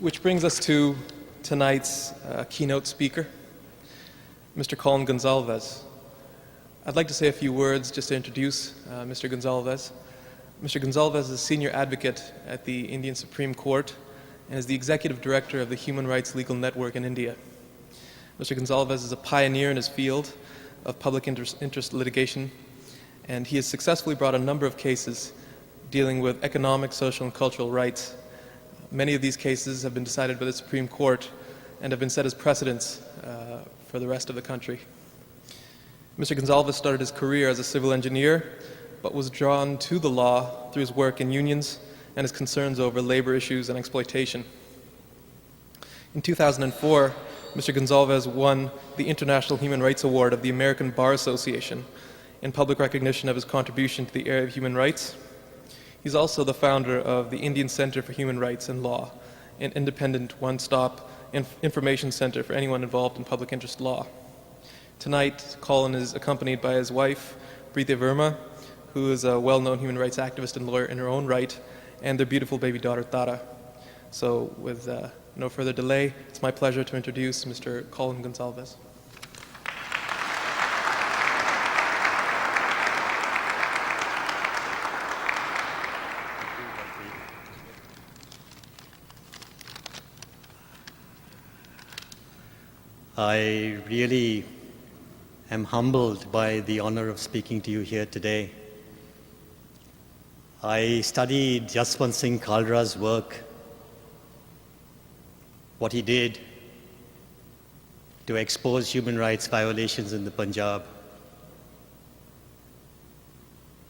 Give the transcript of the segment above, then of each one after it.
Which brings us to tonight's keynote speaker, Mr. Colin Gonsalves. I'd like to say a few words just to introduce Mr. Gonsalves. Mr. Gonsalves is Senior Advocate at the Indian Supreme Court and is the Executive Director of the Human Rights Legal Network in India. Mr. Gonsalves is a pioneer in his field of public interest litigation, and he has successfully brought a number of cases dealing with economic, social, and cultural rights. Many of these cases have been decided by the Supreme Court and have been set as precedents for the rest of the country. Mr. Gonsalves started his career as a civil engineer, but was drawn to the law through his work in unions and his concerns over labor issues and exploitation. In 2004, Mr. Gonsalves won the International Human Rights Award of the American Bar Association in public recognition of his contribution to the area of human rights. He's also the founder of the Indian Center for Human Rights and Law, an independent one-stop information center for anyone involved in public interest law. Tonight, Colin is accompanied by his wife, Preeti Verma, who is a well-known human rights activist and lawyer in her own right, and their beautiful baby daughter, Tara. So with no further delay, it's my pleasure to introduce Mr. Colin Gonsalves. I really am humbled by the honor of speaking to you here today. I studied Jaswant Singh Kalra's work, what he did to expose human rights violations in the Punjab,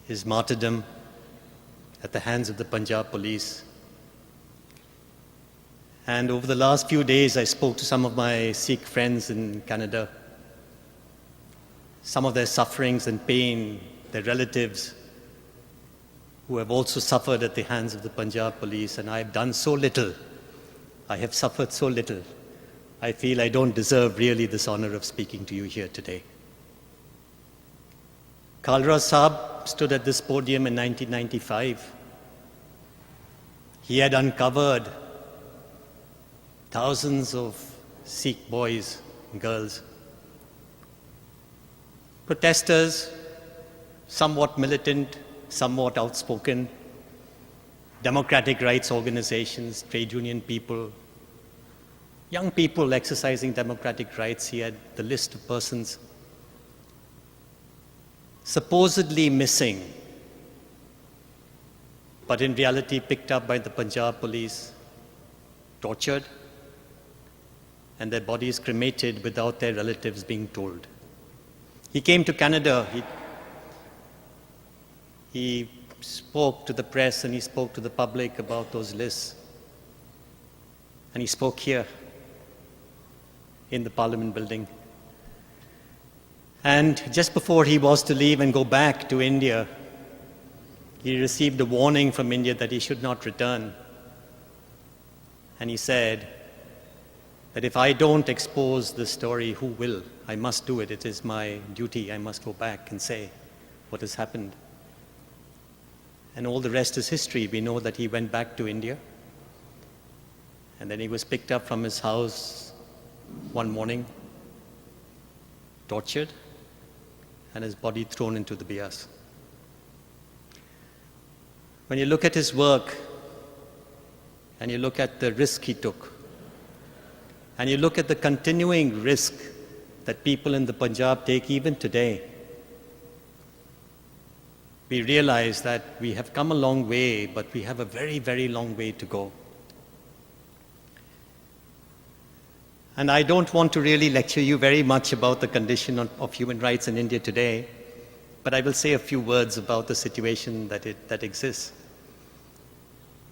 his martyrdom at the hands of the Punjab police. And over the last few days, I spoke to some of my Sikh friends in Canada. Some of their sufferings and pain, their relatives who have also suffered at the hands of the Punjab police, and I've done so little. I have suffered so little. I feel I don't deserve really this honor of speaking to you here today. Kalra Saab stood at this podium in 1995. He had uncovered thousands of Sikh boys and girls, protesters, somewhat militant, somewhat outspoken, democratic rights organizations, trade union people, young people exercising democratic rights. He had the list of persons supposedly missing, but in reality picked up by the Punjab police, tortured, and their bodies cremated without their relatives being told. He came to Canada. He spoke to the press and he spoke to the public about those lists. And he spoke here in the Parliament building. And just before he was to leave and go back to India, he received a warning from India that he should not return. And he said that if I don't expose this story, who will? I must do it. It is my duty. I must go back and say what has happened. And all the rest is history. We know that he went back to India, and then he was picked up from his house one morning, tortured, and his body thrown into the Bias. When you look at his work, and you look at the risk he took, and you look at the continuing risk that people in the Punjab take even today, we realize that we have come a long way, but we have a very, very long way to go. And I don't want to really lecture you very much about the condition of human rights in India today, but I will say a few words about the situation that exists.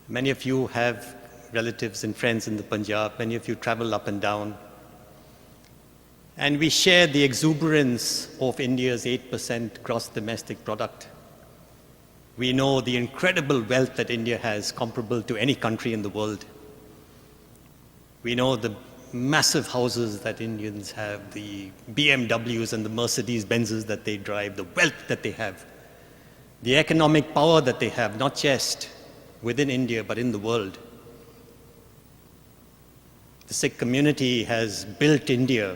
Many of you have relatives and friends in the Punjab. Many of you travel up and down. And we share the exuberance of India's 8% gross domestic product. We know the incredible wealth that India has, comparable to any country in the world. We know the massive houses that Indians have, the BMWs and the Mercedes-Benzes that they drive, the wealth that they have, the economic power that they have, not just within India, but in the world. The Sikh community has built India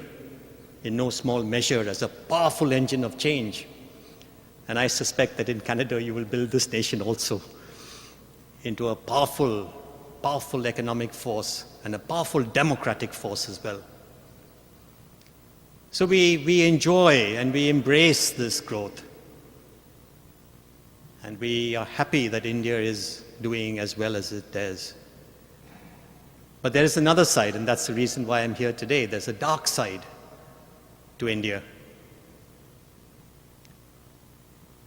in no small measure as a powerful engine of change. And I suspect that in Canada you will build this nation also into a powerful economic force and a powerful democratic force as well. So we enjoy and we embrace this growth. And we are happy that India is doing as well as it does. But there is another side, and that's the reason why I'm here today. There's a dark side to India.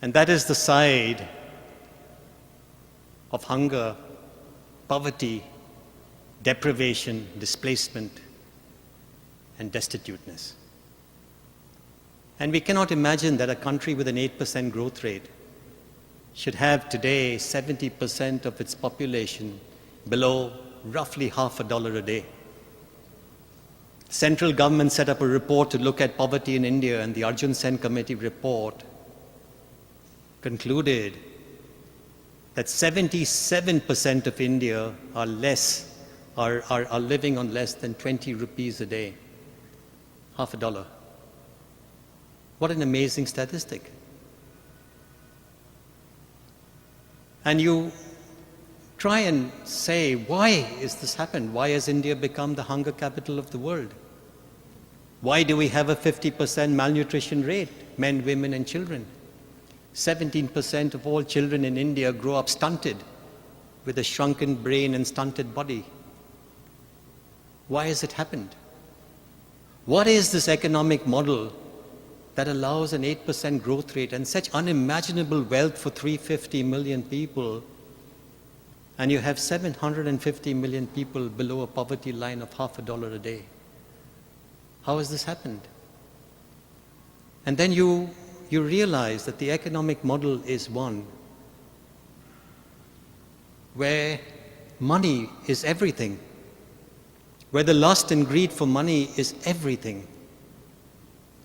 And that is the side of hunger, poverty, deprivation, displacement, and destituteness. And we cannot imagine that a country with an 8% growth rate should have today 70% of its population below roughly $0.50 a day. Central government set up a report to look at poverty in India, and the Arjun Sen Committee report concluded that 77% of India are living on less than 20 rupees a day, $0.50. What an amazing statistic. And you try and say, why is this happened? Why has India become the hunger capital of the world? Why do we have a 50% malnutrition rate, men, women, and children? 17% of all children in India grow up stunted, with a shrunken brain and stunted body. Why has it happened? What is this economic model that allows an 8% growth rate and such unimaginable wealth for 350 million people, and you have 750 million people below a poverty line of $0.50 a day? How has this happened? And then you realize that the economic model is one where money is everything, where the lust and greed for money is everything.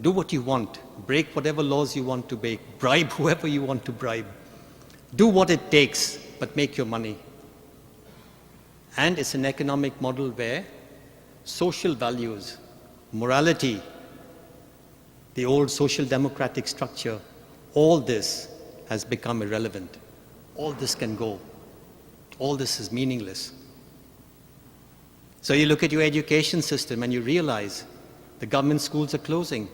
Do what you want, break whatever laws you want to break, bribe whoever you want to bribe. Do what it takes, but make your money. And it's an economic model where social values, morality, the old social democratic structure, all this has become irrelevant. All this can go. All this is meaningless. So you look at your education system and you realize the government schools are closing.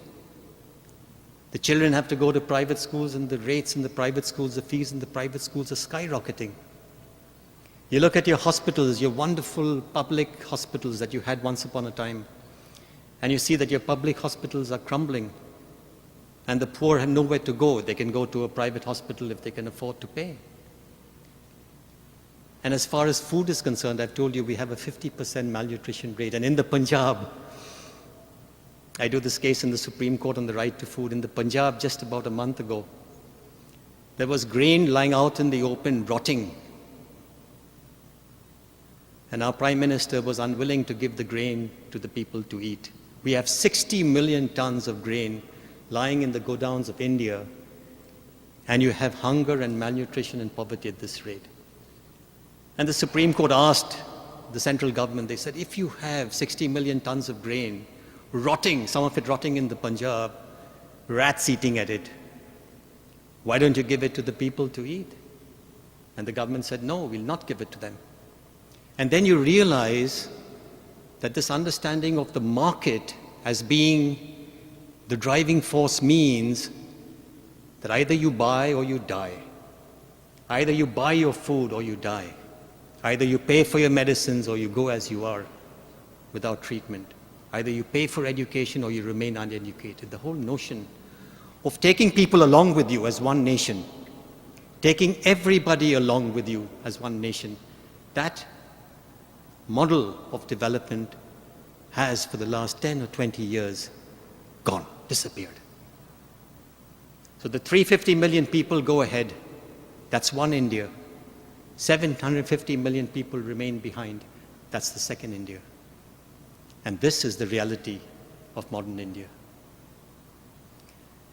The children have to go to private schools, and the rates in the private schools, the fees in the private schools are skyrocketing. You look at your hospitals, your wonderful public hospitals that you had once upon a time, and you see that your public hospitals are crumbling, and the poor have nowhere to go. They can go to a private hospital if they can afford to pay. And as far as food is concerned, I've told you we have a 50% malnutrition rate. And in the Punjab, I do this case in the Supreme Court on the right to food. In the Punjab, just about a month ago, there was grain lying out in the open, rotting. And our Prime Minister was unwilling to give the grain to the people to eat. We have 60 million tons of grain lying in the godowns of India, and you have hunger and malnutrition and poverty at this rate. And the Supreme Court asked the central government, they said, if you have 60 million tons of grain rotting, some of it rotting in the Punjab, rats eating at it, why don't you give it to the people to eat? And the government said, no, we'll not give it to them. And then you realize that this understanding of the market as being the driving force means that either you buy or you die. Either you buy your food or you die. Either you pay for your medicines or you go as you are without treatment. Either you pay for education or you remain uneducated. The whole notion of taking people along with you as one nation, taking everybody along with you as one nation, that model of development has for the last 10 or 20 years gone, disappeared. So the 350 million people go ahead. That's one India. 750 million people remain behind. That's the second India. And this is the reality of modern India.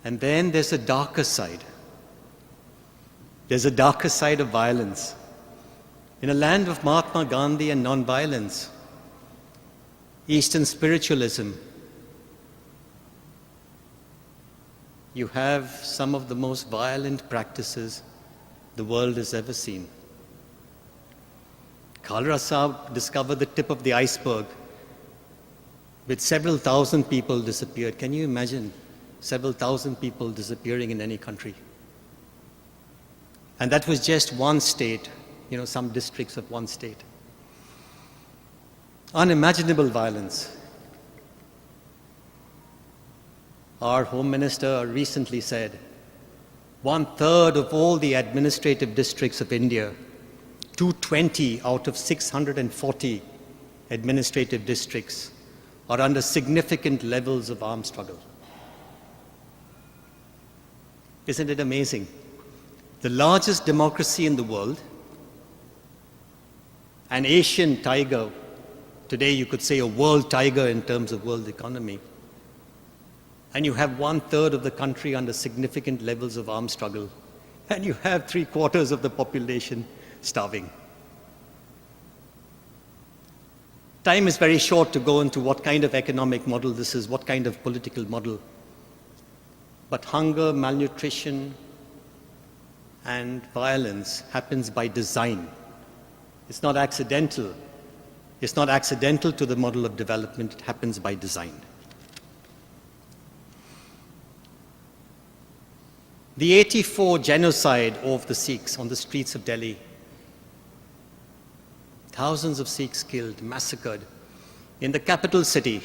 And then there's a darker side. There's a darker side of violence. In a land of Mahatma Gandhi and non-violence, Eastern spiritualism. You have some of the most violent practices the world has ever seen. Khalra Sahib discovered the tip of the iceberg with several thousand people disappeared. Can you imagine several thousand people disappearing in any country? And that was just one state, some districts of one state. Unimaginable violence. Our Home Minister recently said, 1/3 of all the administrative districts of India, 220 out of 640 administrative districts, are under significant levels of armed struggle. Isn't it amazing? The largest democracy in the world, an Asian tiger, today you could say a world tiger in terms of world economy, and you have 1/3 of the country under significant levels of armed struggle, and you have 3/4 of the population starving. Time is very short to go into what kind of economic model this is, what kind of political model. But hunger, malnutrition, and violence happens by design. It's not accidental. It's not accidental to the model of development. It happens by design. The 84 genocide of the Sikhs on the streets of Delhi, thousands of Sikhs killed, massacred, in the capital city,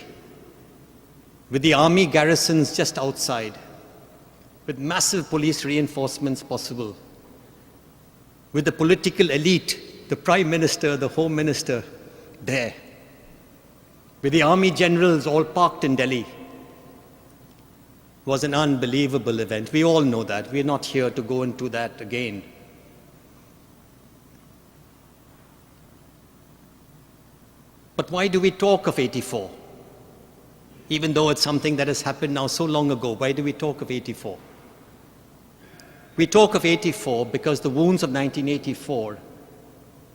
with the army garrisons just outside, with massive police reinforcements possible, with the political elite, the Prime Minister, the Home Minister, there, with the army generals all parked in Delhi, was an unbelievable event. We all know that. We're not here to go into that again. But why do we talk of 84? Even though it's something that has happened now so long ago, why do we talk of 84? We talk of 84 because the wounds of 1984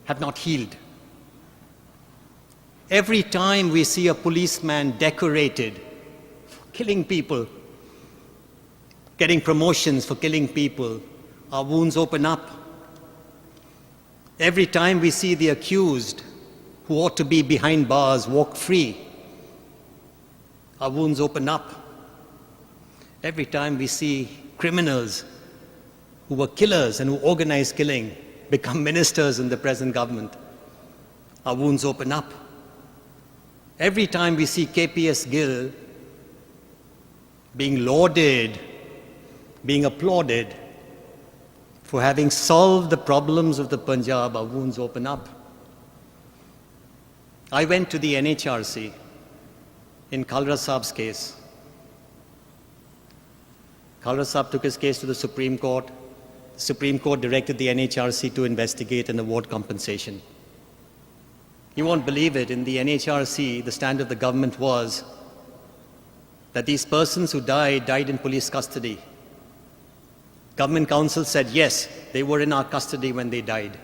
have not healed. Every time we see a policeman decorated for killing people, getting promotions for killing people, our wounds open up. Every time we see the accused who ought to be behind bars walk free, our wounds open up. Every time we see criminals who were killers and who organized killing become ministers in the present government, our wounds open up. Every time we see KPS Gill being lauded, being applauded for having solved the problems of the Punjab, our wounds open up. I went to the NHRC in Khalra Sahib's case. Khalra Sahib took his case to the Supreme Court. The Supreme Court directed the NHRC to investigate and award compensation. You won't believe it, in the NHRC, the stand of the government was that these persons who died in police custody. Government counsel said, yes, they were in our custody when they died.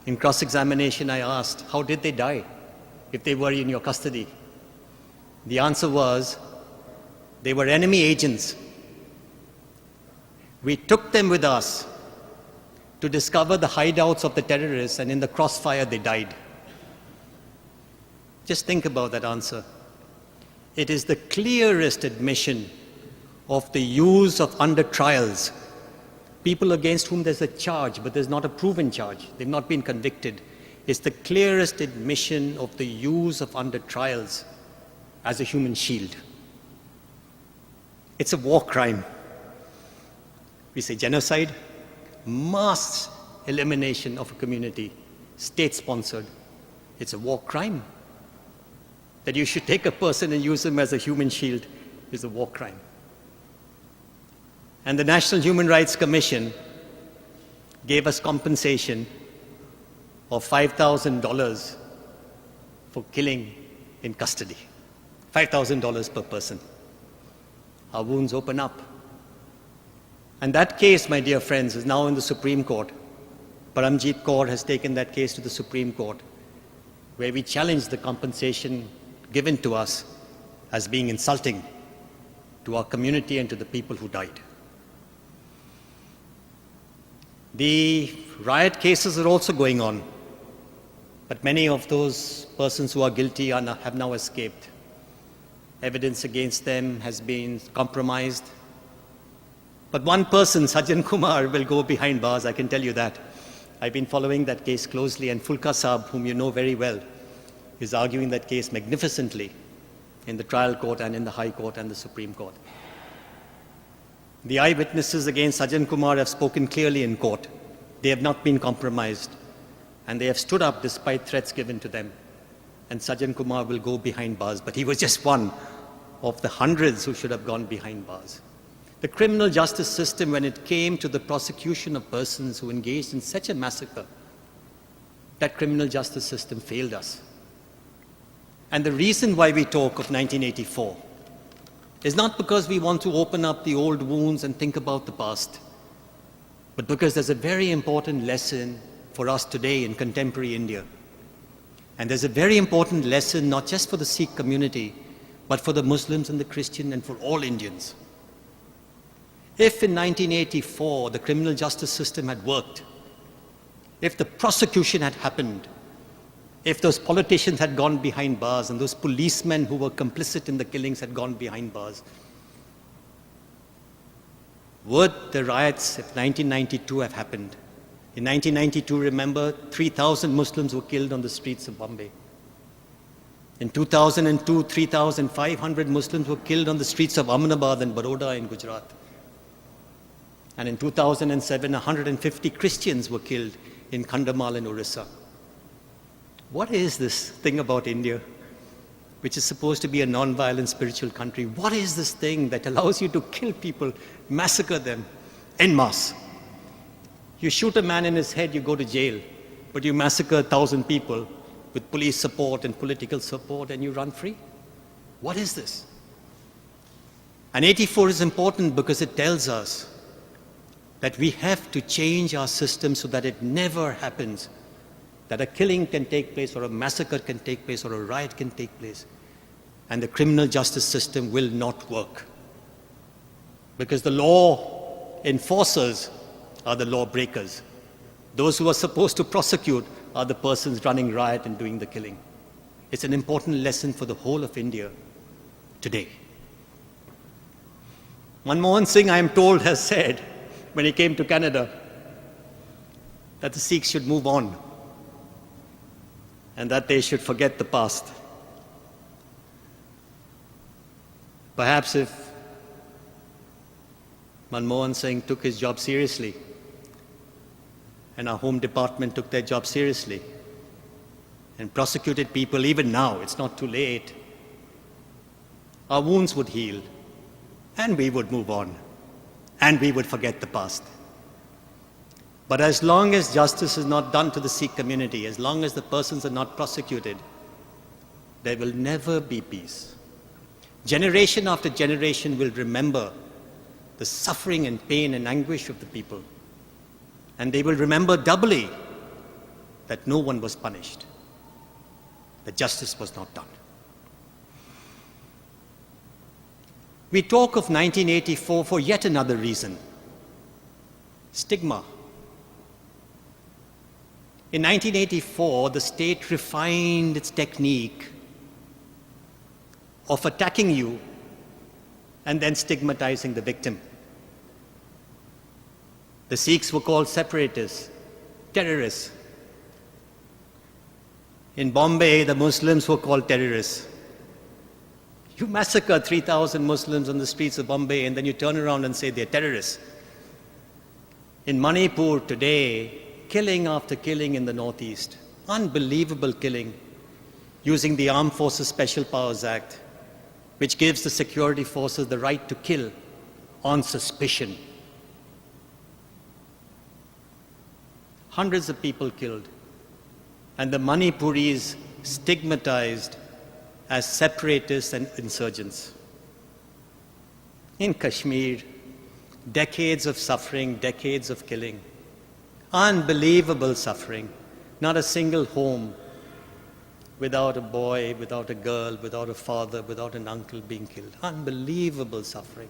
In cross-examination, I asked, how did they die if they were in your custody? The answer was, they were enemy agents. We took them with us to discover the hideouts of the terrorists, and in the crossfire, they died. Just think about that answer. It is the clearest admission of the use of under trials, people against whom there's a charge, but there's not a proven charge. They've not been convicted. It's the clearest admission of the use of under trials as a human shield. It's a war crime. We say genocide, mass elimination of a community, state-sponsored. It's a war crime. That you should take a person and use him as a human shield is a war crime. And the National Human Rights Commission gave us compensation of $5,000 for killing in custody. $5,000 per person. Our wounds open up. And that case, my dear friends, is now in the Supreme Court. Paramjit Kaur has taken that case to the Supreme Court, where we challenge the compensation given to us as being insulting to our community and to the people who died. The riot cases are also going on, but many of those persons who are guilty have now escaped. Evidence against them has been compromised. But one person, Sajjan Kumar, will go behind bars, I can tell you that. I've been following that case closely, and Fulka Saab, whom you know very well, is arguing that case magnificently in the trial court and in the High Court and the Supreme Court. The eyewitnesses against Sajjan Kumar have spoken clearly in court. They have not been compromised, and they have stood up despite threats given to them. And Sajjan Kumar will go behind bars, but he was just one of the hundreds who should have gone behind bars. The criminal justice system, when it came to the prosecution of persons who engaged in such a massacre, that criminal justice system failed us. And the reason why we talk of 1984 is not because we want to open up the old wounds and think about the past, but because there's a very important lesson for us today in contemporary India. And there's a very important lesson not just for the Sikh community, but for the Muslims and the Christian and for all Indians. If in 1984 the criminal justice system had worked, if the prosecution had happened, if those politicians had gone behind bars and those policemen who were complicit in the killings had gone behind bars, would the riots of 1992 have happened? In 1992, remember, 3,000 Muslims were killed on the streets of Bombay. In 2002, 3,500 Muslims were killed on the streets of Ahmedabad and Baroda in Gujarat. And in 2007, 150 Christians were killed in Kandhamal in Orissa. What is this thing about India, which is supposed to be a non-violent spiritual country? What is this thing that allows you to kill people, massacre them en masse? You shoot a man in his head, you go to jail, but you massacre 1,000 people with police support and political support and you run free? What is this? And 84 is important because it tells us that we have to change our system so that it never happens, that a killing can take place or a massacre can take place or a riot can take place, and the criminal justice system will not work. Because the law enforcers are the lawbreakers. Those who are supposed to prosecute are the persons running riot and doing the killing. It's an important lesson for the whole of India today. Manmohan Singh, I am told, has said, when he came to Canada, that the Sikhs should move on and that they should forget the past. Perhaps if Manmohan Singh took his job seriously and our Home Department took their job seriously and prosecuted people, even now, it's not too late, our wounds would heal and we would move on and we would forget the past. But as long as justice is not done to the Sikh community, as long as the persons are not prosecuted, there will never be peace. Generation after generation will remember the suffering and pain and anguish of the people. And they will remember doubly that no one was punished, that justice was not done. We talk of 1984 for yet another reason: stigma. In 1984, the state refined its technique of attacking you and then stigmatizing the victim. The Sikhs were called separatists, terrorists. In Bombay, the Muslims were called terrorists. You massacre 3,000 Muslims on the streets of Bombay and then you turn around and say they're terrorists. In Manipur today, killing after killing in the northeast, unbelievable killing, using the Armed Forces Special Powers Act, which gives the security forces the right to kill on suspicion. Hundreds of people killed, and the Manipuris stigmatized as separatists and insurgents. In Kashmir, decades of suffering, decades of killing, unbelievable suffering, not a single home without a boy, without a girl, without a father, without an uncle being killed. Unbelievable suffering.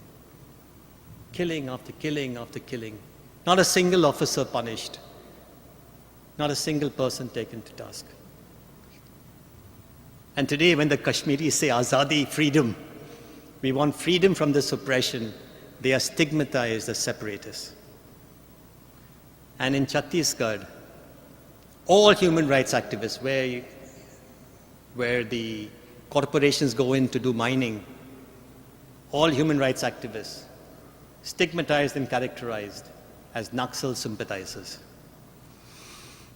Killing after killing after killing. Not a single officer punished. Not a single person taken to task. And today when the Kashmiris say Azadi, freedom, we want freedom from this oppression, they are stigmatized as separatists. And in Chhattisgarh, all human rights activists, where the corporations go in to do mining, all human rights activists, stigmatized and characterized as Naxal sympathizers.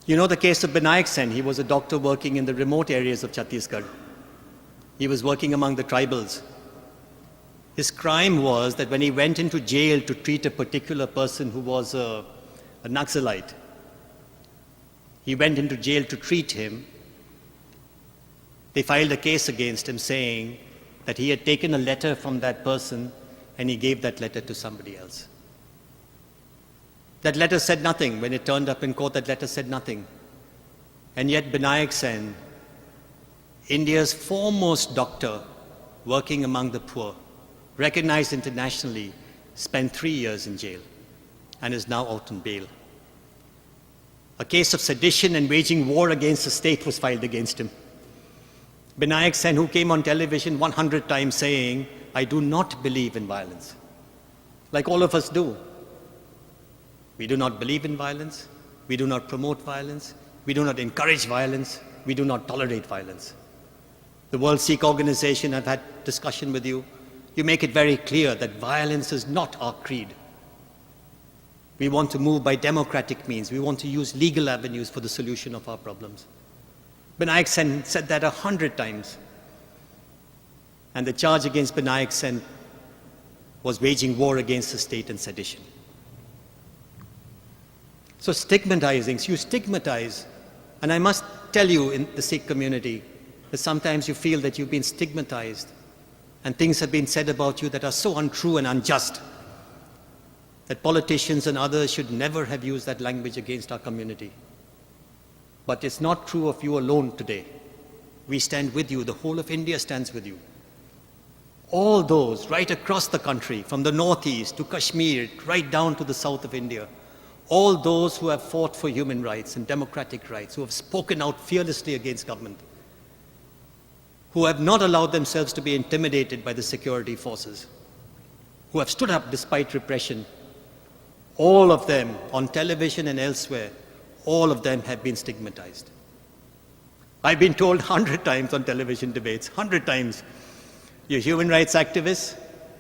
You know the case of Binayak Sen. He was a doctor working in the remote areas of Chhattisgarh. He was working among the tribals. His crime was that when he went into jail to treat a particular person who was a Naxalite, he went into jail to treat him. They filed a case against him saying that he had taken a letter from that person and he gave that letter to somebody else. That letter said nothing. When it turned up in court, that letter said nothing. And yet Binayak Sen, India's foremost doctor working among the poor, recognized internationally, spent 3 years in jail and is now out on bail. A case of sedition and waging war against the state was filed against him. Binayak Sen, who came on television 100 times saying, I do not believe in violence, like all of us do. We do not believe in violence. We do not promote violence. We do not encourage violence. We do not tolerate violence. The World Sikh Organization, I've had discussion with you. You make it very clear that violence is not our creed. We want to move by democratic means. We want to use legal avenues for the solution of our problems. Binayak Sen said that 100 times. And the charge against Binayak Sen was waging war against the state and sedition. So stigmatizing, you stigmatize. And I must tell you in the Sikh community that sometimes you feel that you've been stigmatized and things have been said about you that are so untrue and unjust that politicians and others should never have used that language against our community. But it's not true of you alone today. We stand with you. The whole of India stands with you. All those right across the country, from the northeast to Kashmir, right down to the south of India, all those who have fought for human rights and democratic rights, who have spoken out fearlessly against government, who have not allowed themselves to be intimidated by the security forces, who have stood up despite repression, all of them on television and elsewhere, all of them have been stigmatized. I've been told 100 times on television debates, 100 times, you're human rights activists,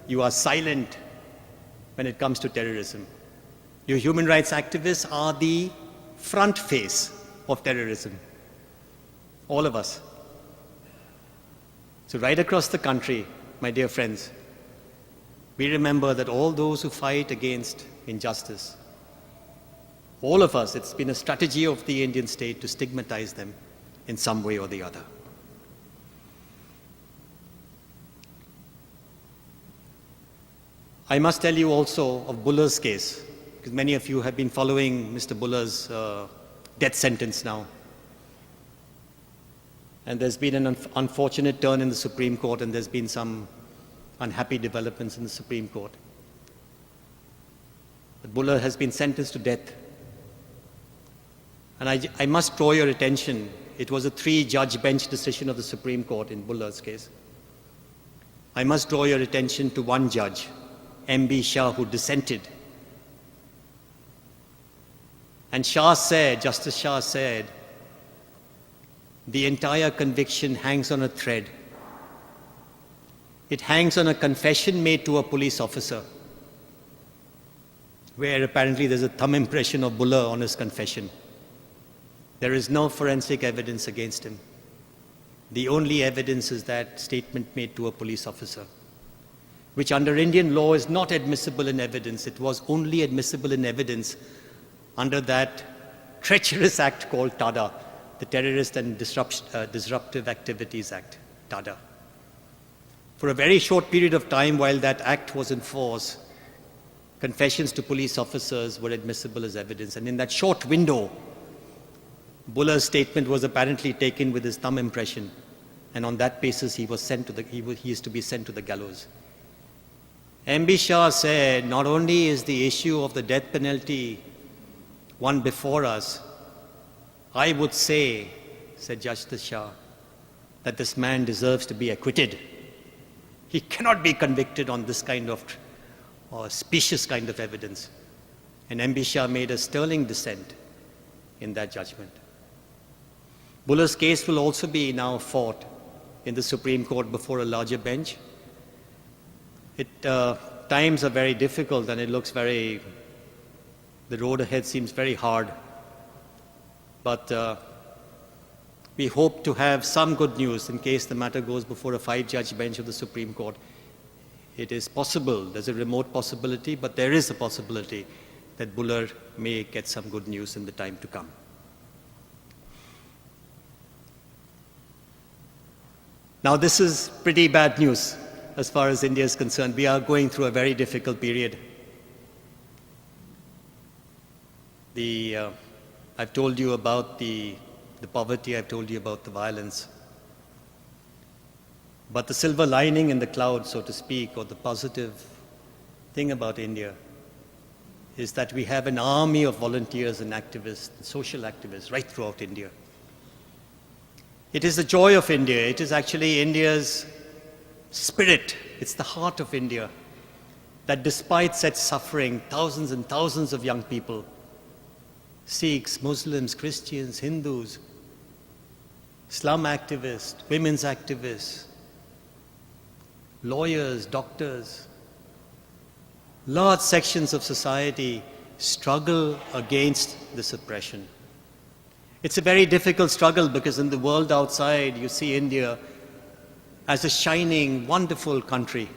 you are silent when it comes to terrorism. Your human rights activists are the front face of terrorism. All of us. So right across the country, my dear friends, we remember that all those who fight against injustice, all of us, it's been a strategy of the Indian state to stigmatize them in some way or the other. I must tell you also of Buller's case, because many of you have been following Mr. Buller's death sentence now. And there's been an unfortunate turn in the Supreme Court, and there's been some unhappy developments in the Supreme Court. But Buller has been sentenced to death. And I must draw your attention, it was a 3-judge bench decision of the Supreme Court in Buller's case. I must draw your attention to one judge, M.B. Shah, who dissented. And Justice Shah said, the entire conviction hangs on a thread. It hangs on a confession made to a police officer, where apparently there's a thumb impression of Buller on his confession. There is no forensic evidence against him. The only evidence is that statement made to a police officer, which under Indian law is not admissible in evidence. It was only admissible in evidence under that treacherous act called TADA, the Terrorist and Disruptive Activities Act, TADA. For a very short period of time while that act was in force, confessions to police officers were admissible as evidence. And in that short window, Buller's statement was apparently taken with his thumb impression, and on that basis he is to be sent to the gallows. M.B. Shah said, not only is the issue of the death penalty one before us, I would say, said Justice Shah, that this man deserves to be acquitted. He cannot be convicted on this kind of specious kind of evidence. And M.B. Shah made a sterling dissent in that judgment. Buller's case will also be now fought in the Supreme Court before a larger bench. Times are very difficult and it looks the road ahead seems very hard. But we hope to have some good news in case the matter goes before a 5-judge bench of the Supreme Court. It is possible, there's a remote possibility, but there is a possibility that Buller may get some good news in the time to come. Now, this is pretty bad news as far as India is concerned. We are going through a very difficult period. I've told you about the poverty, I've told you about the violence. But the silver lining in the cloud, so to speak, or the positive thing about India is that we have an army of volunteers and activists, social activists, right throughout India. It is the joy of India. It is actually India's spirit. It's the heart of India that despite such suffering, thousands and thousands of young people, Sikhs, Muslims, Christians, Hindus, slum activists, women's activists, lawyers, doctors, large sections of society struggle against this oppression. It's a very difficult struggle because in the world outside, you see India as a shining, wonderful country,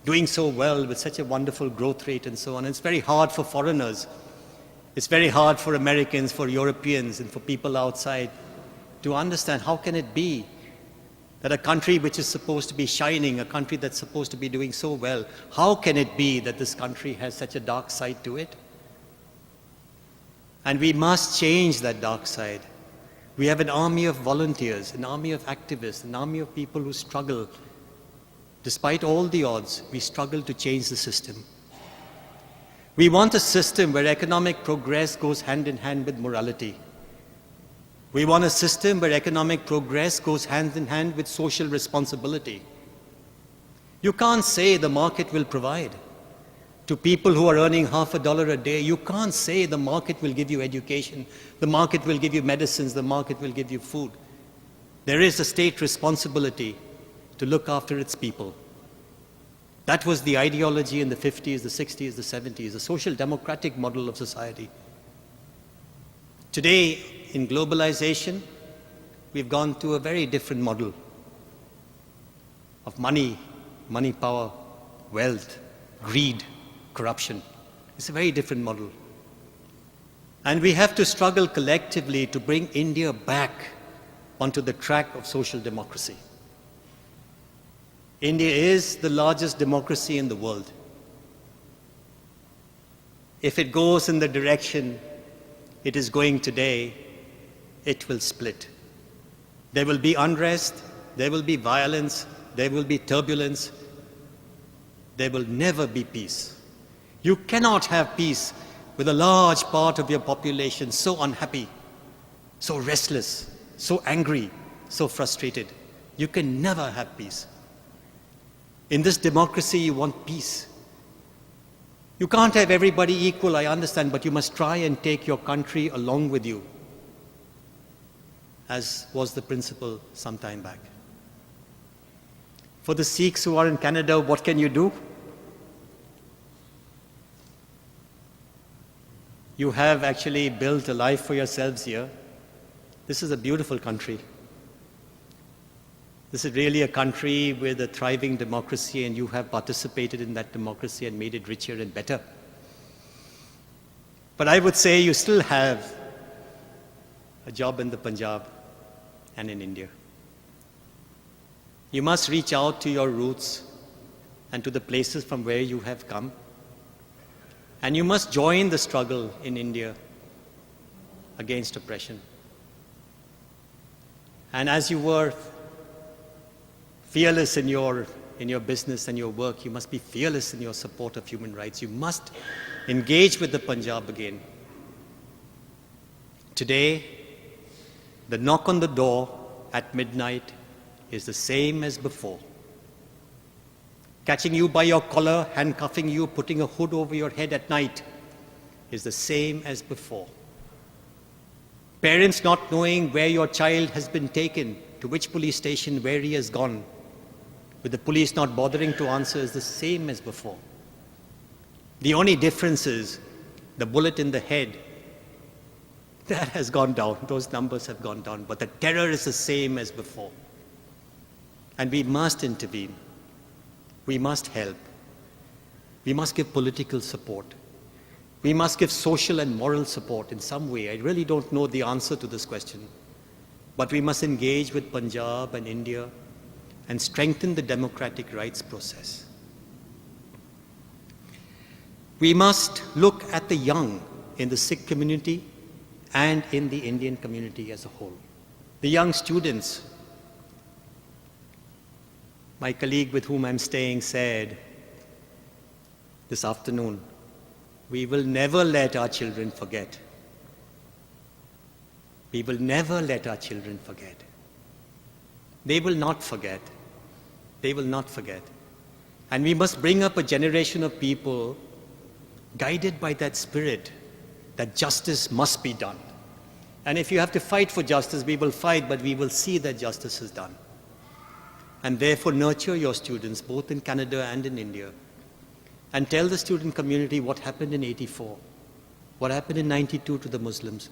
doing so well with such a wonderful growth rate and so on. And it's very hard for foreigners. It's very hard for Americans, for Europeans, and for people outside to understand how can it be that a country which is supposed to be shining, a country that's supposed to be doing so well, how can it be that this country has such a dark side to it? And we must change that dark side. We have an army of volunteers, an army of activists, an army of people who struggle. Despite all the odds, we struggle to change the system. We want a system where economic progress goes hand in hand with morality. We want a system where economic progress goes hand in hand with social responsibility. You can't say the market will provide. To people who are earning $50 a day, you can't say the market will give you education, the market will give you medicines, the market will give you food. There is a state responsibility to look after its people. That was the ideology in the 50s, the 60s, the 70s, the social democratic model of society. Today, in globalization, we've gone to a very different model of money, power, wealth, greed, corruption. It's a very different model. And we have to struggle collectively to bring India back onto the track of social democracy. India is the largest democracy in the world. If it goes in the direction it is going today, it will split. There will be unrest, there will be violence, there will be turbulence, there will never be peace. You cannot have peace with a large part of your population so unhappy, so restless, so angry, so frustrated. You can never have peace. In this democracy, you want peace. You can't have everybody equal, I understand, but you must try and take your country along with you, as was the principle some time back. For the Sikhs who are in Canada, what can you do? You have actually built a life for yourselves here. This is a beautiful country. This is really a country with a thriving democracy, and you have participated in that democracy and made it richer and better. But I would say you still have a job in the Punjab and in India. You must reach out to your roots and to the places from where you have come. And you must join the struggle in India against oppression. And as you were fearless in your business and your work, you must be fearless in your support of human rights. You must engage with the Punjab again. Today, the knock on the door at midnight is the same as before. Catching you by your collar, handcuffing you, putting a hood over your head at night is the same as before. Parents not knowing where your child has been taken, to which police station, where he has gone, with the police not bothering to answer, is the same as before. The only difference is the bullet in the head. That has gone down. Those numbers have gone down. But the terror is the same as before. And we must intervene. We must help. We must give political support. We must give social and moral support in some way. I really don't know the answer to this question. But we must engage with Punjab and India and strengthen the democratic rights process. We must look at the young in the Sikh community and in the Indian community as a whole. The young students. My colleague with whom I'm staying said this afternoon, we will never let our children forget. We will never let our children forget. They will not forget. They will not forget. And we must bring up a generation of people guided by that spirit that justice must be done. And if you have to fight for justice, we will fight, but we will see that justice is done. And therefore nurture your students, both in Canada and in India. And tell the student community what happened in '84, what happened in '92 to the Muslims,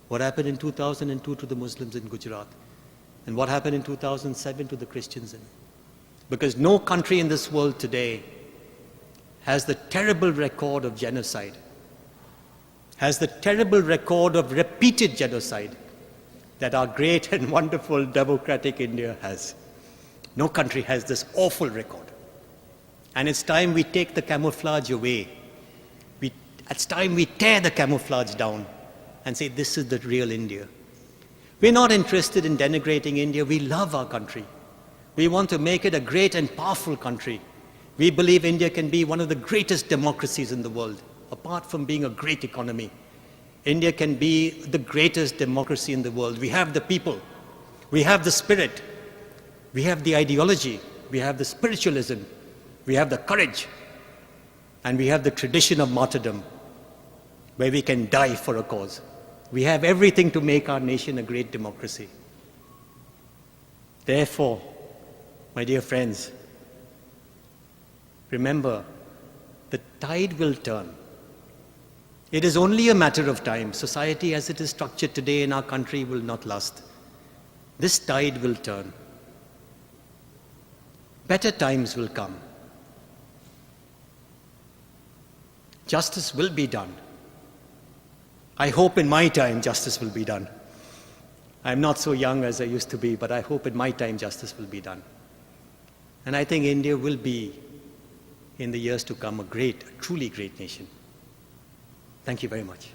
what happened in 2002 to the Muslims in Gujarat, and what happened in 2007 to the Christians. Because no country in this world today has the terrible record of genocide, has the terrible record of repeated genocide that our great and wonderful democratic India has. No country has this awful record. And it's time we take the camouflage away. It's time we tear the camouflage down and say, this is the real India. We're not interested in denigrating India. We love our country. We want to make it a great and powerful country. We believe India can be one of the greatest democracies in the world, apart from being a great economy. India can be the greatest democracy in the world. We have the people. We have the spirit. We have the ideology. We have the spiritualism. We have the courage. And we have the tradition of martyrdom, where we can die for a cause. We have everything to make our nation a great democracy. Therefore, my dear friends, remember, the tide will turn. It is only a matter of time. Society as it is structured today in our country will not last. This tide will turn. Better times will come. Justice will be done. I hope in my time justice will be done. I'm not so young as I used to be, but I hope in my time justice will be done. And I think India will be, in the years to come, a truly great nation. Thank you very much.